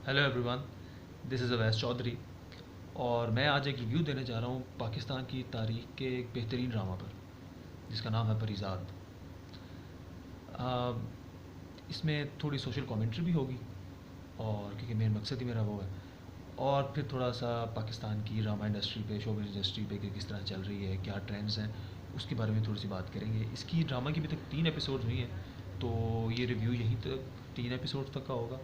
Hello everyone, this is Awais Chaudhary. और मैं आज एक रिव्यू देने जा रहा हूँ पाकिस्तान की तारीख के एक बेहतरीन ड्रामा पर, जिसका नाम है परिज़ाद। आ, इसमें थोड़ी सोशल कमेंट्री भी होगी, और क्योंकि मेन मकसद ही मेरा वो है। और फिर थोड़ा सा पाकिस्तान की ड्रामा इंडस्ट्री पे, शो इंडस्ट्री पे कि किस तरह चल रही है, क्या ट्रेंड्स हैं, उसके बारे में थोड़ी सी बात करेंगे। इसकी ड्रामा की अभी तक 3 एपिसोड हुई हैं, तो ये रिव्यू यहीं तक 3 एपिसोड तक का होगा।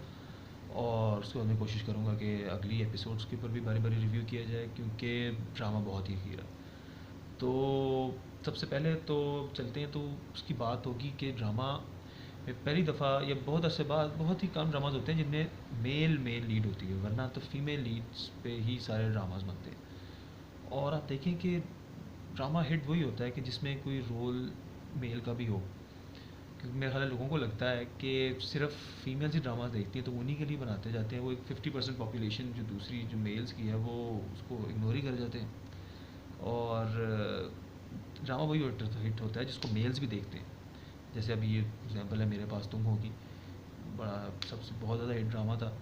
और उसके बाद मैं कोशिश करूँगा कि अगली एपिसोड्स के ऊपर भी बारी बारी रिव्यू किया जाए, क्योंकि ड्रामा बहुत ही अखीर है। तो सबसे पहले तो चलते हैं, तो उसकी बात होगी कि ड्रामा में पहली दफ़ा या बहुत अरसे बाद बहुत ही कम ड्रामाज होते हैं जिनमें मेन लीड होती है, वरना तो फीमेल लीड्स पे ही सारे ड्रामाज बनते हैं। और आप देखें कि ड्रामा हिट वही होता है कि जिसमें कोई रोल मेल का भी हो, क्योंकि मेरे ख्याल लोगों को लगता है कि सिर्फ फीमेल्स ही ड्रामा देखती हैं, तो उन्हीं के लिए बनाते जाते हैं। वो एक 50% पॉपुलेशन जो दूसरी जो मेल्स की है, वो उसको इग्नोर ही कर जाते हैं। और ड्रामा वही हिट होता है जिसको मेल्स भी देखते हैं। जैसे अभी ये एग्जांपल है मेरे पास तुम होगी, बड़ा सबसे बहुत ज़्यादा हिट ड्रामा था।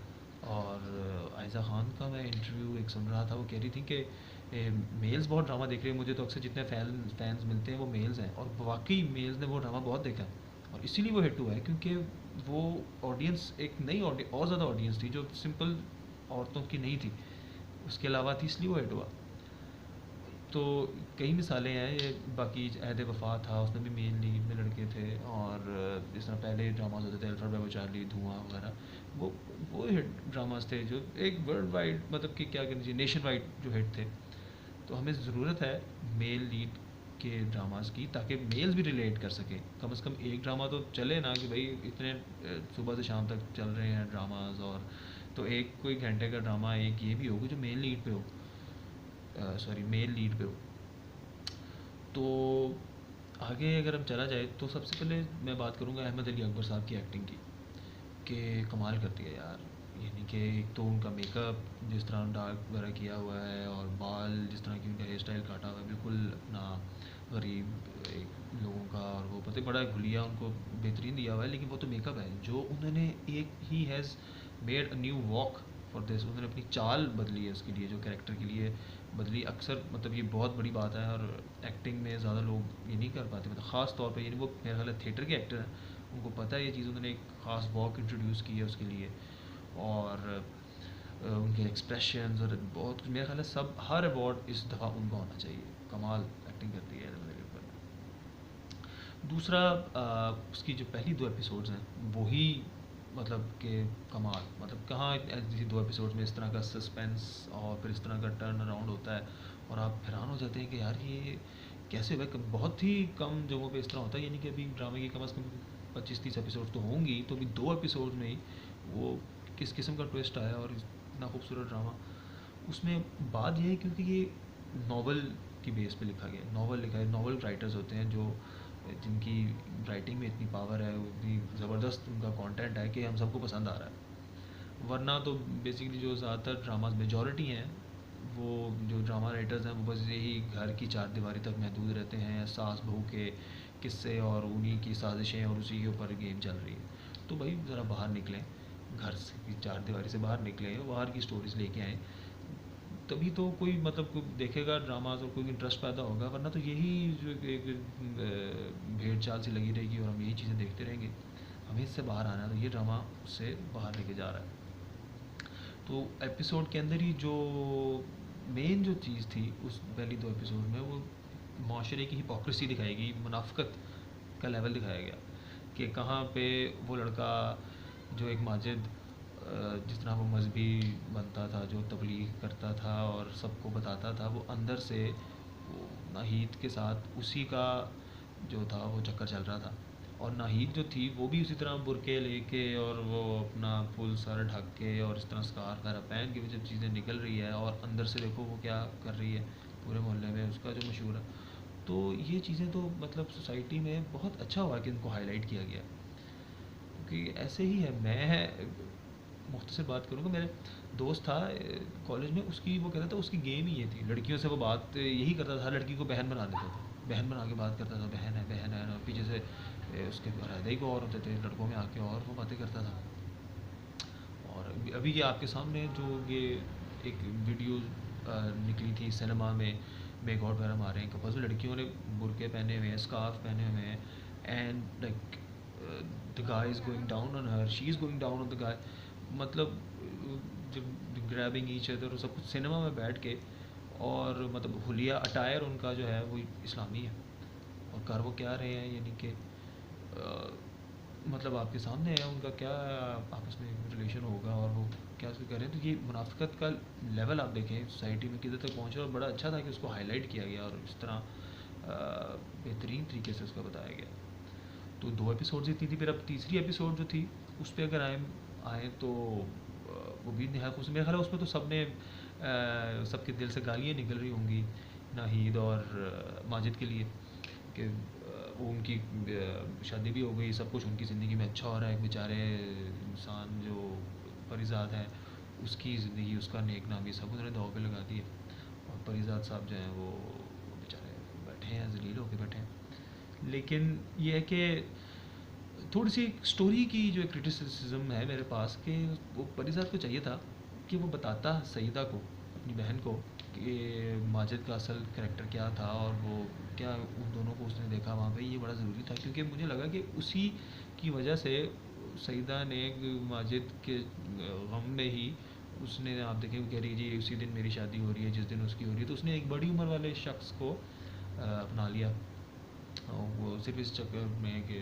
और आयज़ा ख़ान का मैं इंटरव्यू एक सुन रहा था, वो कह रही थी कि मेल्स बहुत ड्रामा देख रहे हैं, मुझे तो अक्सर जितने फैंस मिलते हैं वो मेल्स हैं। और वाकई मेल्स ने वो ड्रामा बहुत देखा है, और इसीलिए वो हिट हुआ है, क्योंकि वो ऑडियंस एक नई ऑडियंस, और ज़्यादा ऑडियंस थी जो सिंपल औरतों की नहीं थी, उसके अलावा थी, इसलिए वो हिट हुआ। तो कई मिसालें हैं ये। बाकी अहद वफ़ा था, उसमें भी मेन लीड में लड़के थे। और जिस तरह पहले ड्रामाज होते थे, अल्फ्रेड ब्रेवो चार्ली, धुआं वगैरह, वो हिट ड्रामाज थे जो एक वर्ल्ड वाइड, मतलब कि क्या कहना चाहिए, नेशन वाइड जो हिट थे। तो हमें ज़रूरत है मेल लीड के ड्रामास की, ताकि मेल्स भी रिलेट कर सकें। कम से कम एक ड्रामा तो चले ना, कि भाई इतने सुबह से शाम तक चल रहे हैं ड्रामाज, और तो एक कोई घंटे का ड्रामा एक ये भी होगा जो मेल लीड पे हो, सॉरी मेल लीड पे हो। तो आगे अगर हम चला जाए, तो सबसे पहले मैं बात करूँगा अहमद अली अकबर साहब की एक्टिंग की, कि कमाल करती है यार। यानी कि एक तो उनका मेकअप जिस तरह डार्क वगैरह किया हुआ है, और बाल जिस तरह की उनका हेयर स्टाइल काटा हुआ है, बिल्कुल अपना गरीब एक लोगों का। और वो पता है बड़ा घुलिया उनको बेहतरीन दिया हुआ है, लेकिन वो तो मेकअप है जो उन्होंने एक he has made a new walk for this. उन्होंने अपनी चाल बदली है उसके लिए, जो कैरेक्टर के लिए बदली। अक्सर मतलब ये बहुत बड़ी बात है, और एक्टिंग में ज़्यादा लोग ये नहीं कर पाते, मतलब ख़ास तौर पे। यानी वो मेरे ख्याल थिएटर के एक्टर हैं, उनको पता है ये चीज़। उन्होंने एक ख़ास वॉक इंट्रोड्यूस की है उसके लिए। और उनके एक्सप्रेशंस और बहुत कुछ, मेरा ख्याल है सब हर अवार्ड इस दफ़ा उनको होना चाहिए। कमाल एक्टिंग करती है मेरे ऊपर। दूसरा, उसकी जो पहली 2 एपिसोड्स हैं वही, मतलब कि कमाल, मतलब कहाँ ऐसी 2 एपिसोड्स में इस तरह का सस्पेंस और फिर इस तरह का टर्न अराउंड होता है, और आप हैरान हो जाते हैं कि यार ये कैसे हुआ। बहुत ही कम जगहों पे इस तरह होता है। यानी कि अभी ड्रामे की कम से कम 25-30 एपिसोड तो होंगी, तो अभी 2 एपिसोड में ही वो किस किस्म का ट्विस्ट आया, और इतना खूबसूरत ड्रामा। उसमें बात यह है, क्योंकि ये नावल की बेस पे लिखा गया, नावल लिखा है। नावल राइटर्स होते हैं जो जिनकी राइटिंग में इतनी पावर है, इतनी ज़बरदस्त उनका कंटेंट है कि हम सबको पसंद आ रहा है। वरना तो बेसिकली जो ज़्यादातर ड्रामाज मेजॉरिटी हैं, वो जो ड्रामा राइटर्स हैं, वो बस यही घर की चार दीवारी तक महदूद रहते हैं, सास बहू के किस्से और उन्हीं की साजिशें, और उसी के ऊपर गेम चल रही है। तो भाई ज़रा बाहर निकलें, घर से की चार दीवारी से बाहर निकलें, बाहर की स्टोरीज़ लेके आएँ, तभी तो कोई मतलब कोई देखेगा ड्रामाज और कोई इंटरेस्ट पैदा होगा। वरना तो यही जो एक भेड़ चाल सी लगी रहेगी, और हम यही चीज़ें देखते रहेंगे। हमें इससे बाहर आना है, तो ये ड्रामा उससे बाहर लेके जा रहा है। तो एपिसोड के अंदर ही जो मेन जो चीज़ थी उस पहली 2 एपिसोड में, वो माशरे की हिपोक्रेसी दिखाई गई, मुनाफ्कत का लेवल दिखाया गया, कि कहाँ पे वो लड़का जो एक माजिद, जिस तरह वो मजहबी बनता था, जो तबलीग करता था और सबको बताता था, वो अंदर से वो नाहीद के साथ उसी का जो था वो चक्कर चल रहा था। और नाहीद जो थी वो भी उसी तरह बुरके लेके, और वो अपना फुल सर ढक के, और इस तरह स्कार्फ वगैरह पहन के भी जब चीज़ें निकल रही है, और अंदर से देखो वो क्या कर रही है पूरे मोहल्ले में, उसका जो मशहूर है। तो ये चीज़ें तो मतलब सोसाइटी में बहुत अच्छा हुआ कि इनको हाईलाइट किया गया, क्योंकि ऐसे ही है। मैं मुख्तसर बात करूँगा, मेरे दोस्त था कॉलेज में, उसकी वो कहता था उसकी गेम ही ये थी, लड़कियों से वो बात यही करता था, हर लड़की को बहन बना देता था, बहन बना के बात करता था, बहन है, और पीछे से उसके रहते ही को और होते थे लड़कों में आके, और वो बातें करता था। और अभी ये आपके सामने जो ये एक वीडियो निकली थी सिनेमा में गॉड वगैरह मारे हैं कपल्स में, लड़कियों ने बुरके पहने हुए हैं, स्कार्फ पहने हुए हैं, and like the guy is going down on her, she is going down on the guy, मतलब जब ग्रैबिंग ईच अदर, सब कुछ सिनेमा में बैठ के, और मतलब हुलिया अटायर उनका जो है वो इस्लामी है, और कर वो क्या रहे हैं, यानी कि मतलब आपके सामने है उनका क्या आपस में रिलेशन होगा, और वो क्या उसको करें, तो ये मुनाफिकत का लेवल आप देखें सोसाइटी में किधर तक पहुँचा, और बड़ा अच्छा था कि उसको हाईलाइट किया गया और इस तरह बेहतरीन तरीके से उसका बताया गया। तो 2 एपिसोड्स ही थी, फिर अब तीसरी एपिसोड जो थी उस पर अगर आए आए तो वो भी नहायत खुश, मेरा ख्याल है उसमें तो सबके दिल से गालियाँ निकल रही होंगी नाहिद और माजिद के लिए, कि वो उनकी शादी भी हो गई, सब कुछ उनकी ज़िंदगी में अच्छा हो रहा है, एक बेचारे इंसान जो परिजाद है उसकी ज़िंदगी, उसका नेक नामी सब उन्होंने दाव पे लगा दिए, और परिजाद साहब जो हैं वो बेचारे बैठे हैं, जलील होकर बैठे हैं। लेकिन ये है कि थोड़ी सी स्टोरी की जो क्रिटिसिज्म है मेरे पास, कि वो परिजात को चाहिए था कि वो बताता सईदा को, अपनी बहन को, कि माजिद का असल करैक्टर क्या था, और वो क्या उन दोनों को उसने देखा वहाँ पे, ये बड़ा ज़रूरी था, क्योंकि मुझे लगा कि उसी की वजह से सईदा ने माजिद के गम में ही उसने, आप देखें वो कह रही जी उसी दिन मेरी शादी हो रही है जिस दिन उसकी हो रही है, तो उसने एक बड़ी उम्र वाले शख्स को अपना लिया, और वो सिर्फ इस चक्कर में कि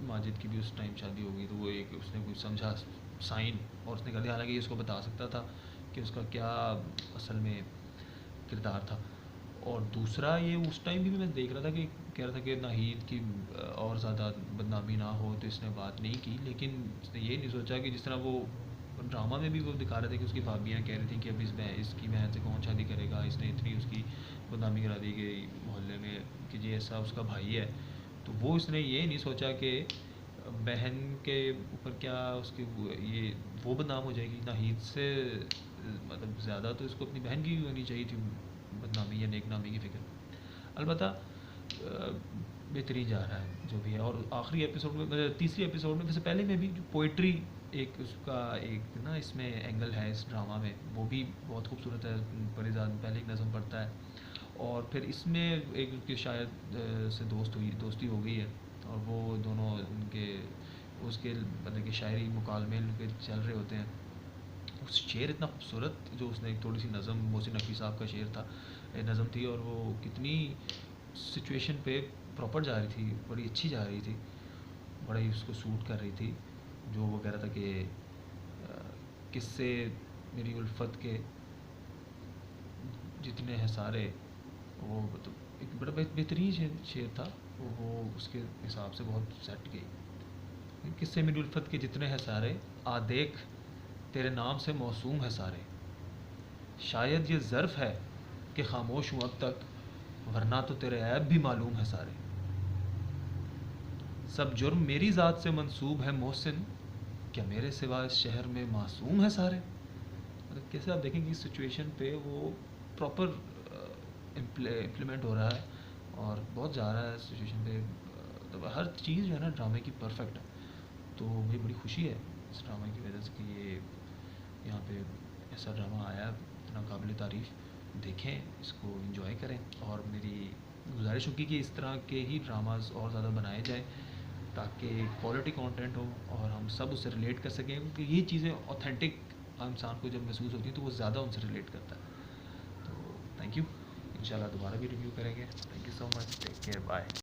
माजिद की भी उस टाइम शादी हो गई, तो वो एक उसने कुछ समझा साइन, और उसने कर दिया, हालांकि इसको बता सकता था कि उसका क्या असल में किरदार था। और दूसरा ये उस टाइम भी मैं देख रहा था कि कह रहा था कि नाहिद की और ज़्यादा बदनामी ना हो, तो इसने बात नहीं की, लेकिन उसने ये नहीं सोचा कि जिस तरह वो ड्रामा में भी वो दिखा रहे थे कि उसकी भाभियाँ कह रही थी कि अब इसकी बहन से कौन शादी करेगा, इसने इतनी उसकी बदनामी करा दी गई मोहल्ले में कि जी ऐसा उसका भाई है, तो वो इसने ये नहीं सोचा कि बहन के ऊपर क्या उसकी ये वो बदनाम हो जाएगी नाहिद से, मतलब ज़्यादा तो इसको अपनी बहन की होनी चाहिए थी बदनामी या नेकनामी की फ़िक्र। अलबत्ता बेहतरीन जा रहा है जो भी है, और आखिरी एपिसोड में, मतलब तीसरी एपिसोड में, वैसे पहले में भी जो पोइट्री एक उसका एक ना इसमें एंगल है इस ड्रामा में, वो भी बहुत खूबसूरत है। परिजात पहले एक नज़म पढ़ता है, और फिर इसमें एक उसकी शायद से दोस्ती हो गई है, और वो दोनों उनके उसके मतलब कि शायरी मुकालमे उनके चल रहे होते हैं। उस शेर इतना खूबसूरत जो उसने, एक थोड़ी सी नज़म मोहसिन नकवी साहब का शेर था, नज़म थी, और वो कितनी सिचुएशन पे प्रॉपर जा रही थी, बड़ी अच्छी जा रही थी, बड़ा ही उसको सूट कर रही थी, जो वो कह रहा था कि किससे मेरी उल्फत के जितने हैं सारे, वो मतलब एक बड़ा बेहतरीन शेर था, वो उसके हिसाब से बहुत सेट गई। किससे मेरी उल्फत के जितने हैं सारे, आ देख तेरे नाम से मौसूम है सारे, शायद ये ज़र्फ़ है कि खामोश हूँ अब तक, वरना तो तेरे ऐब भी मालूम है सारे, सब जुर्म मेरी ज़ात से मंसूब है मोहसिन, क्या मेरे सिवा इस शहर में मासूम है सारे। मतलब कैसे आप देखेंगे इस सिचुएशन पे वो प्रॉपर इम्प्लीमेंट हो रहा है, और बहुत जा रहा है सिचुएशन पे, तो हर चीज़ जो है ना ड्रामे की परफेक्ट है। तो मुझे बड़ी खुशी है इस ड्रामे की वजह से कि ये यहाँ पे ऐसा ड्रामा आया, इतना काबिल तारीफ़, देखें इसको, इंजॉय करें, और मेरी गुजारिश होगी कि इस तरह के ही ड्रामास और ज़्यादा बनाए जाएँ, ताकि क्वालिटी कंटेंट हो और हम सब उससे रिलेट कर सकें, क्योंकि ये चीज़ें ऑथेंटिक इंसान को जब महसूस होती हैं तो वो ज़्यादा उनसे रिलेट करता है। तो थैंक यू, इंशाल्लाह दोबारा भी रिव्यू करेंगे। Thank you so much, take care, bye.